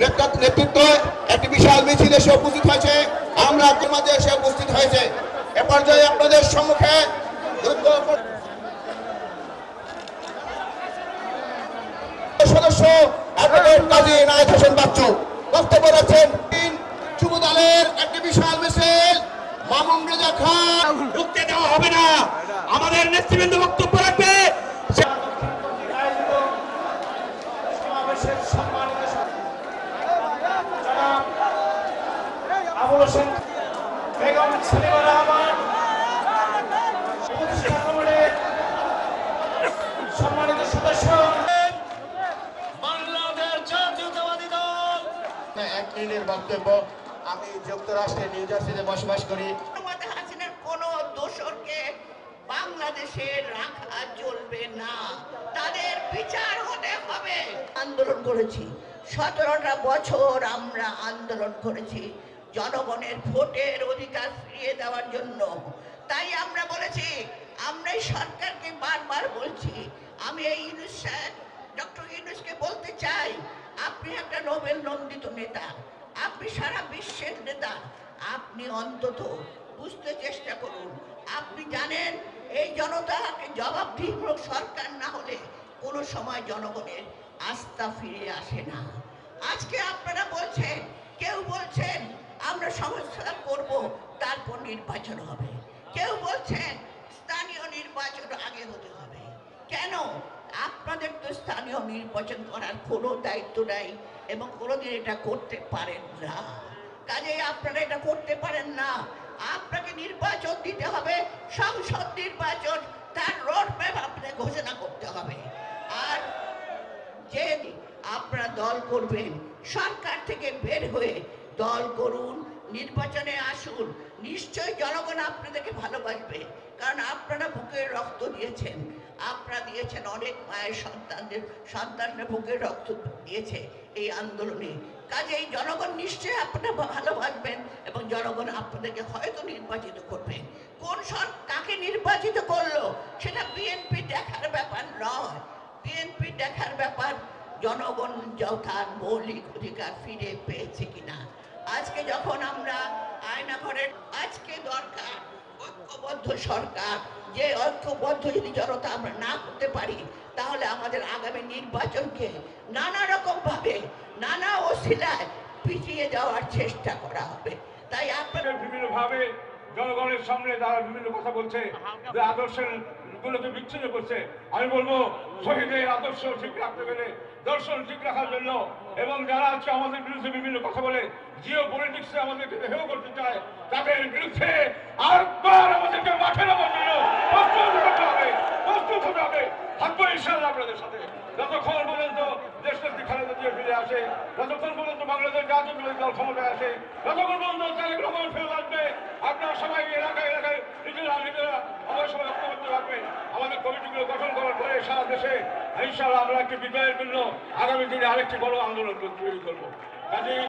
নেতৃত্বে একটি বিশাল মিছিল এসে উপস্থিত হয়েছে। আমরা মাঝে এসে উপস্থিত হয়েছে। এ পর্যায়ে আপনাদের সম্মুখে সদস্য অ্যাডভোকেট কাজী নায়েক হোসেন বাচ্চু বক্তব্য রাখছেন। যুব দলের একটি বিশাল মিছিল মামুন রেজা খান ঢুকতে দেওয়া হবে না। আমাদের নেতৃবৃন্দ বক্তব্য রাখবে। সম্মানিত সদস্য এক মিনিটের বক্তব্য। আমি যুক্তরাষ্ট্রের নিউ জার্সিতে বসবাস করি। কোন দোষরকে বাংলাদেশে রাখা চলবে না, তাদের বিচার হতে হবে। আন্দোলন করেছি 17টা বছর, আমরা আন্দোলন করেছি জনগণের ভোটের অধিকার ফিরিয়ে দেওয়ার জন্য। তাই আমরা বলেছি, আমরা এই সরকারকে বারবার বলছি, আমি এই ডক্টর ইউনূসকে বলতে চাই, আপনি একটা নোবেল নন্দিত নেতা, আপনি সারা বিশ্বের নেতা, আপনি অন্তত বুঝতে চেষ্টা করুন। আপনি জানেন এই জনতাকে জবাবদিহিমূলক সরকার না হলে কোনো সময় জনগণের আস্থা ফিরে আসে না। আজকে আপনারা বলছেন, কেউ বলছেন আমরা সংস্কার করব, তারপর নির্বাচন হবে, কেউ বলছেন স্থানীয় নির্বাচন আগে হতে হবে। কেন? আপনাদের তো স্থানীয় নির্বাচন করার কোনো দায়িত্ব নাই এবং কোনোদিন এটা করতে পারেন না। কাজেই আপনারা এটা করতে পারেন না। আপনাকে নির্বাচন দিতে হবে, সংসদ নির্বাচন, তার রোড ম্যাপ আপনাকে ঘোষণা করতে হবে। আর যে আপনারা দল করবেন, সরকার থেকে বের হয়ে দল করুন, নির্বাচনে আসুন, নিশ্চয়ই জনগণ আপনাদেরকে ভালোবাসবে। কারণ আপনারা বুকের রক্ত দিয়েছেন, আপনারা দিয়েছেন অনেক মায়ের সন্তানরা বুকের রক্ত দিয়েছে এই আন্দোলনে। কাজেই জনগণ নিশ্চয়ই আপনারা ভালোবাসবেন এবং জনগণ আপনাদেরকে হয়তো নির্বাচিত করবেন। কোন কাকে নির্বাচিত করলো সেটা বিএনপি দেখার ব্যাপার নয়। বিএনপি দেখার ব্যাপার জনগণ তার মৌলিক অধিকার ফিরে পেয়েছে কিনা। আজকে যখন আমরা আয়নাঘরের আজকে দরকার ঐক্যবদ্ধ সরকার, যে ঐক্যবদ্ধ যদি জনতা আমরা না করতে পারি, তাহলে আমাদের আগামী নির্বাচনকে নানা রকম ভাবে নানা অছিলায় পিছিয়ে যাওয়ার চেষ্টা করা হবে। তাই আপনাদের বিভিন্ন ভাবে জনগণের সামনে তারা বিভিন্ন কথা বলছে, যে আদর্শের গুলোকে বিচ্ছিন্ন করছে। আমি বলবো, শহীদের আদর্শ ঠিক রাখতে গেলে দর্শন ঠিক রাখার জন্য, এবং যারা আজকে আমাদের বিরুদ্ধে বিভিন্ন কথা বলে জিও পলিটিক্সে আমাদেরকে হেয় করতে চায়, তাদের বিরুদ্ধে আরেকবার আমাদেরকে মাঠে নামার জন্য প্রস্তুত হতে হবে। থাকবো ইনশাআল্লাহ আপনাদের সাথে, যতক্ষণ পর্যন্ত দেশনেত্রী খালেদা জিয়া ফিরে আসে, যতক্ষণ পর্যন্ত বাংলাদেশ জাতীয়তাবাদী দল ক্ষমতায় আসে, যতক্ষণ পর্যন্ত তারেক রহমান ফেরত আসবে। আপনারা সবাই এলাকায় নিজেরা আমাদের সবাই ঐক্যবদ্ধ রাখবেন। আমাদের কমিটিগুলো গঠন করার পরে সারা দেশে ইনশাআল্লাহ আমরা একটি বিজয়ের জন্য আগামী দিনে আরেকটি বড় আন্দোলন তৈরি করবো।